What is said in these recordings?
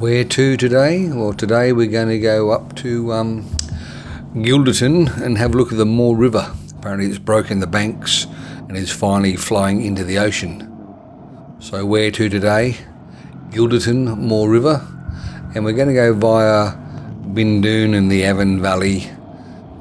Where to today? Well, today we're going to go up to Gilderton and have a look at the Moor River. Apparently it's broken the banks and is finally flowing into the ocean. So where to today? Gilderton, Moor River. And we're going to go via Bindoon and the Avon Valley,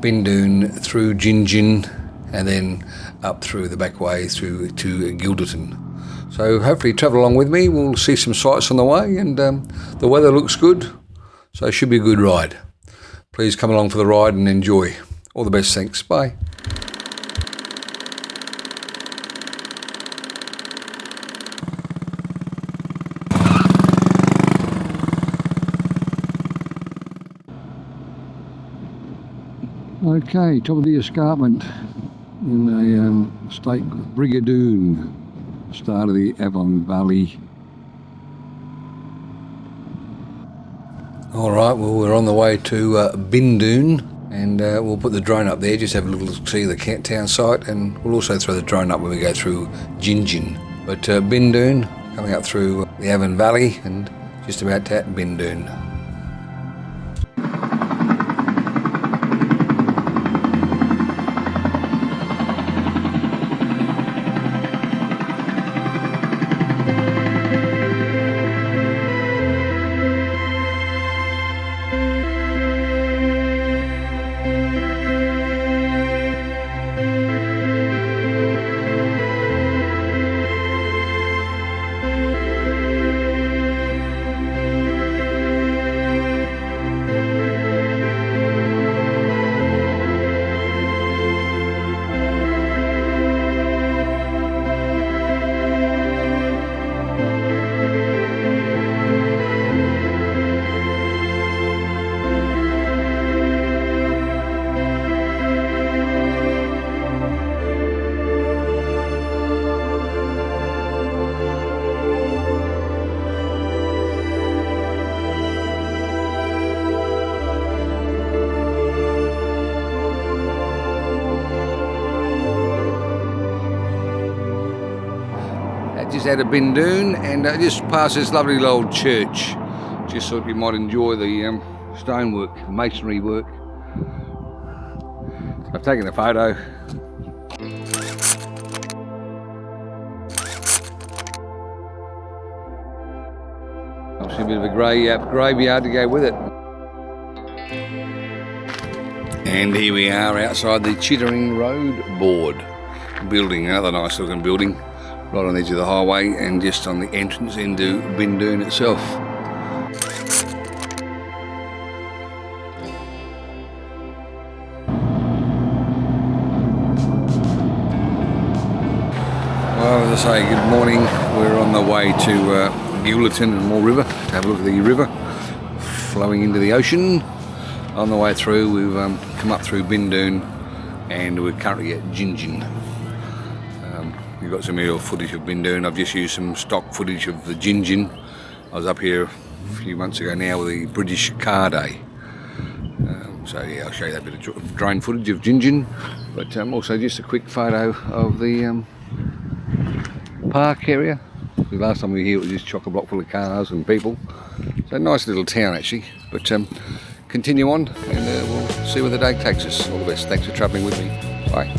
Bindoon through Gingin, and then up through the back way through to Gilderton. So hopefully travel along with me. We'll see some sights on the way, and the weather looks good, so it should be a good ride. Please come along for the ride and enjoy. All the best, thanks, bye. Okay, top of the escarpment in a state of Brigadoon, start of the Avon Valley. Alright, well we're on the way to Bindoon, and we'll put the drone up there, just have a little see the town site, and we'll also throw the drone up when we go through Gingin. But Bindoon, coming up through the Avon Valley, and just about at Bindoon. Just out of Bindoon, and just past this lovely old church. Just thought you might enjoy the stonework, masonry work. I've taken a photo. Obviously a bit of a graveyard to go with it. And here we are outside the Chittering Road Board building, another nice looking building. Right on the edge of the highway and just on the entrance into Bindoon itself. Well, as I say, good morning. We're on the way to Gilderton and Moor River to have a look at the river flowing into the ocean. On the way through, we've come up through Bindoon and we're currently at Gingin. We've got some aerial footage of Bindoon. I've just used some stock footage of the Gingin. I was up here a few months ago now with the British Car Day. So yeah, I'll show you that bit of drone footage of Gingin, but also just a quick photo of the park area. The last time we were here it was just chock-a-block full of cars and people. So nice little town actually, but continue on and we'll see where the day takes us. All the best, thanks for travelling with me, bye.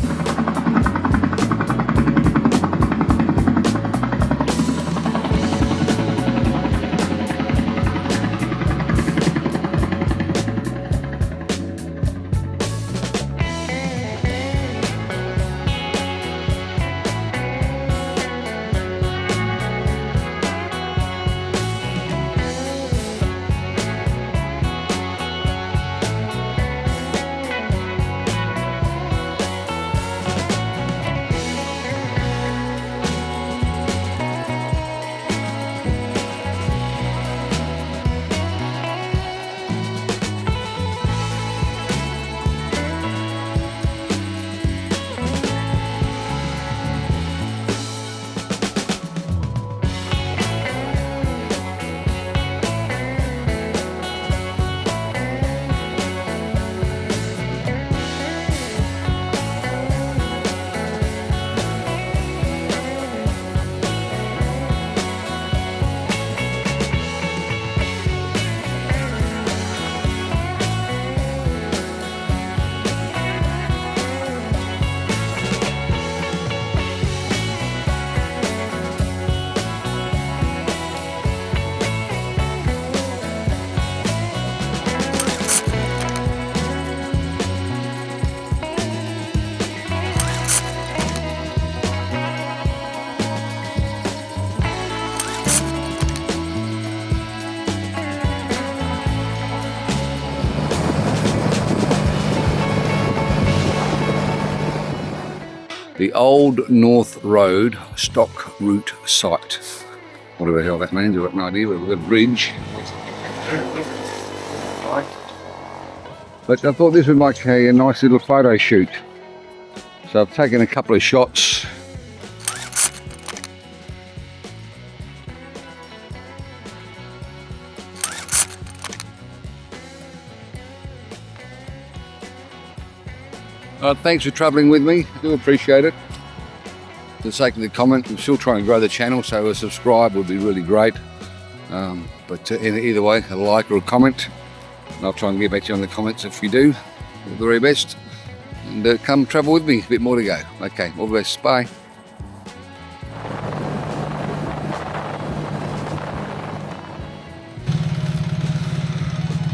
The Old North Road Stock Route Site. Whatever the hell that means, I've got no idea, but we've got a bridge. But I thought this would make a nice little photo shoot. So I've taken a couple of shots. Thanks for travelling with me, I do appreciate it. For the sake of the comment, I'm still trying to grow the channel, so a subscribe would be really great. But either way, a like or a comment, and I'll try and get back to you on the comments if you do. All the very best. And come travel with me, a bit more to go. Okay, all the best, bye.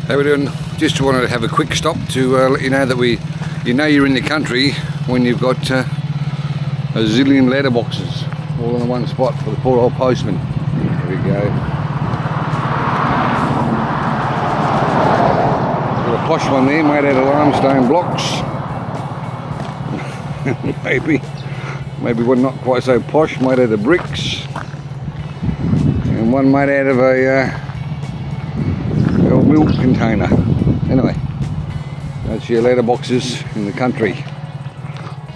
How we doing? Just wanted to have a quick stop to let you know that you're in the country when you've got a zillion letterboxes all in the one spot for the poor old postman. There we go. Got a posh one there made out of limestone blocks. maybe one not quite so posh, made out of bricks. And one made out of a milk container. Anyway, that's your letterboxes in the country.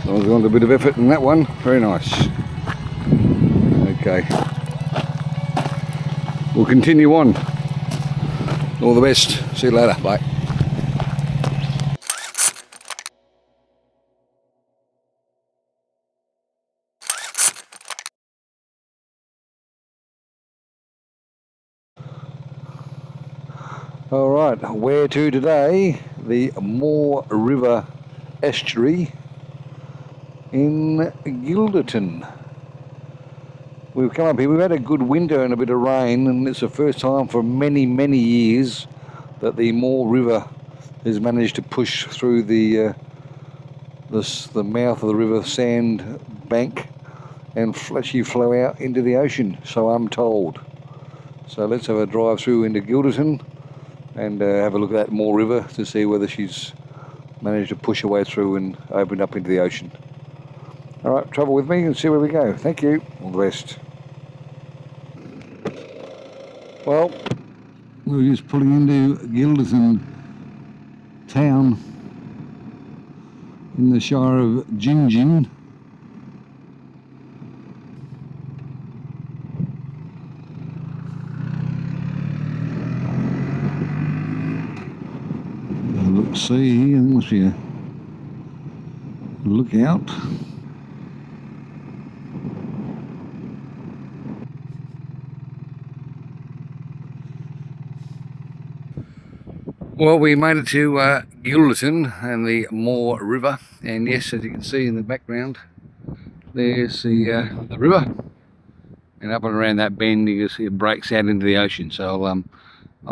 So I've gone to a bit of effort in that one. Very nice. Okay. We'll continue on. All the best. See you later. Bye. All right, where to today? The Mooreriver estuary in Gilderton. We've come up here, we've had a good winter and a bit of rain, and it's the first time for many years that the Mooreriver has managed to push through the mouth of the river sand bank and actually flow out into the ocean, so I'm told. So let's have a drive through into Gilderton and have a look at that Mooreriver to see whether she's managed to push her way through and open up into the ocean. All right, travel with me and see where we go. Thank you. All the best. Well, we're just pulling into Gilderton town in the Shire of Gingin. Let's see here, there must be a lookout. Well, we made it to Gilderton and the Mooreriver, and yes, as you can see in the background, there's the river, and up and around that bend you can see it breaks out into the ocean. So I'll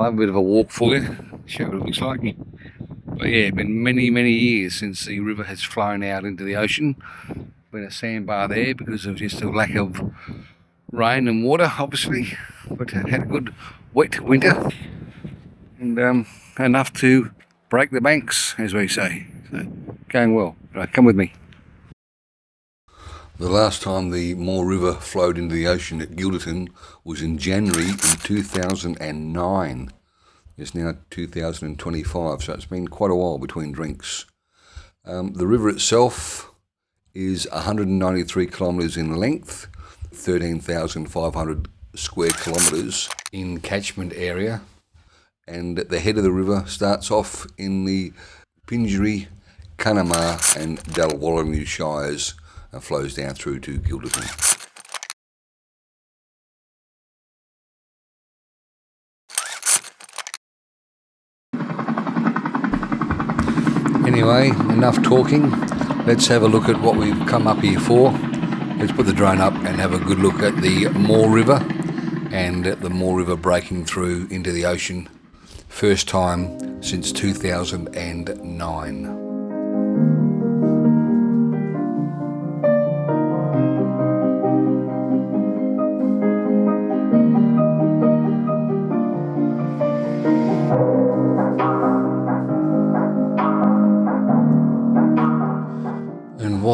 have a bit of a walk for you, show you what it looks like. But yeah, it's been many years since the river has flown out into the ocean. Been a sandbar there because of just a lack of rain and water, obviously, but it had a good wet winter and enough to break the banks, as we say. So, going well. Right, come with me. The last time the Mooreriver flowed into the ocean at Gilderton was in January in 2009. It's now 2025, so it's been quite a while between drinks. The river itself is 193 kilometres in length, 13,500 square kilometres in catchment area, and the head of the river starts off in the Pinjaree, Cunnamulla and Dalwallinu Shires and flows down through to Gilderton. Anyway, enough talking. Let's have a look at what we've come up here for. Let's put the drone up and have a good look at the Mooreriver and the Mooreriver breaking through into the ocean. First time since 2009.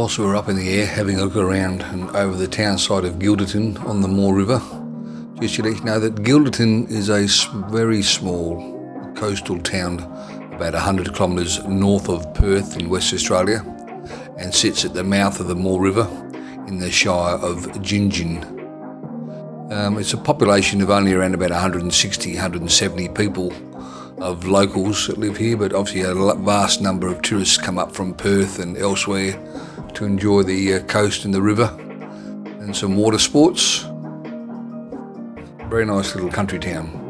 whilst we were up in the air having a look around and over the town side of Gilderton on the Moor River, just to let you know that Gilderton is a very small coastal town about 100 kilometres north of Perth in West Australia, and sits at the mouth of the Moor River in the Shire of Gingin. It's a population of only around about 160, 170 people of locals that live here, but obviously a vast number of tourists come up from Perth and elsewhere to enjoy the coast and the river and some water sports. Very nice little country town.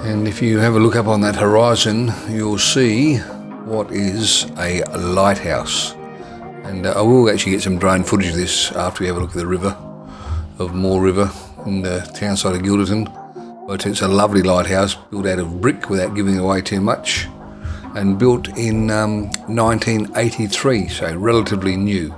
And if you have a look up on that horizon, you'll see what is a lighthouse. And I will actually get some drone footage of this after we have a look at the river of Moor River in the town side of Gilderton. But it's a lovely lighthouse built out of brick without giving away too much, and built in 1983, so relatively new.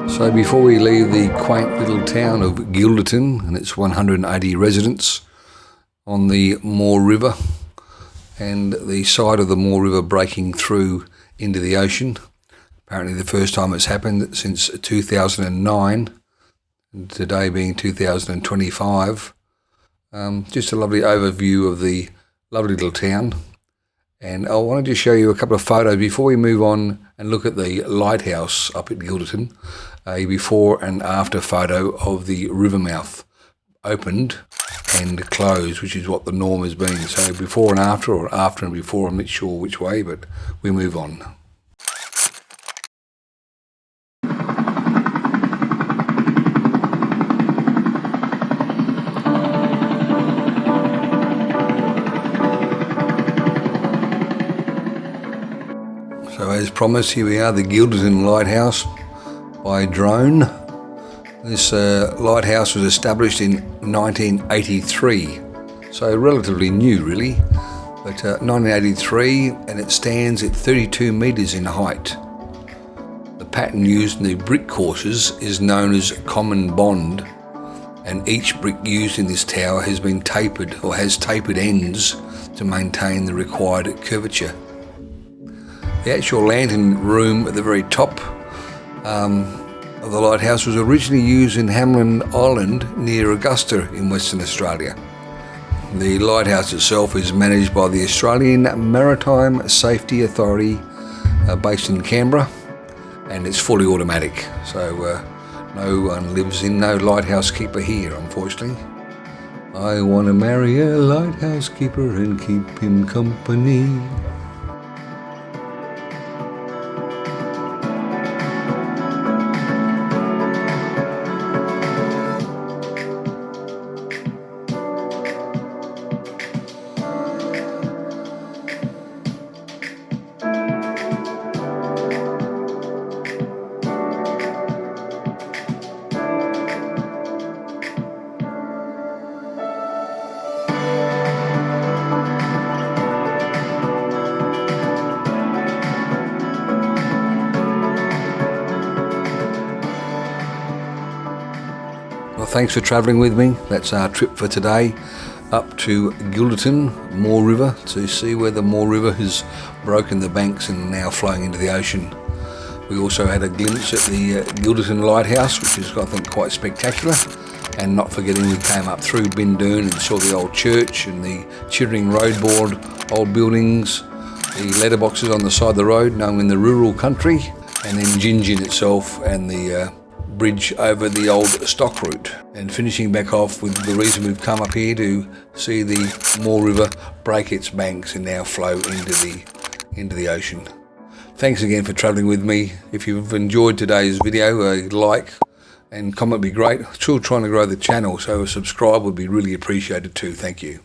So before we leave the quaint little town of Gilderton and its 180 residents on the Moor River, and the side of the Moor River breaking through into the ocean, apparently the first time it's happened since 2009, and today being 2025. Just a lovely overview of the lovely little town. And I wanted to show you a couple of photos before we move on and look at the lighthouse up at Gilderton. A before and after photo of the river mouth, opened and closed, which is what the norm has been. So before and after, or after and before, I'm not sure which way, but we move on. So as promised, here we are, the Gilderton Lighthouse by drone. This lighthouse was established in 1983, so relatively new really, but 1983, and it stands at 32 metres in height. The pattern used in the brick courses is known as common bond, and each brick used in this tower has been tapered or has tapered ends to maintain the required curvature. The actual lantern room at the very top of the lighthouse was originally used in Hamlin Island near Augusta in Western Australia. The lighthouse itself is managed by the Australian Maritime Safety Authority based in Canberra, and it's fully automatic, so no one lives in, no lighthouse keeper here, unfortunately. I want to marry a lighthouse keeper and keep him company. thanks for travelling with me. That's our trip for today, up to Gilderton, Moor River, to see where the Moor River has broken the banks and now flowing into the ocean. We also had a glimpse at the Gilderton Lighthouse, which is, I think, quite spectacular. And not forgetting, we came up through Bindern and saw the old church and the Chittering Road Board, old buildings, the letterboxes on the side of the road, known in the rural country, and then Gingin itself and the bridge over the old stock route. And finishing back off with the reason we've come up here to see the Moor River break its banks and now flow into the ocean. Thanks again for travelling with me. If you've enjoyed today's video, a like and comment would be great. Still trying to grow the channel, so a subscribe would be really appreciated too. Thank you.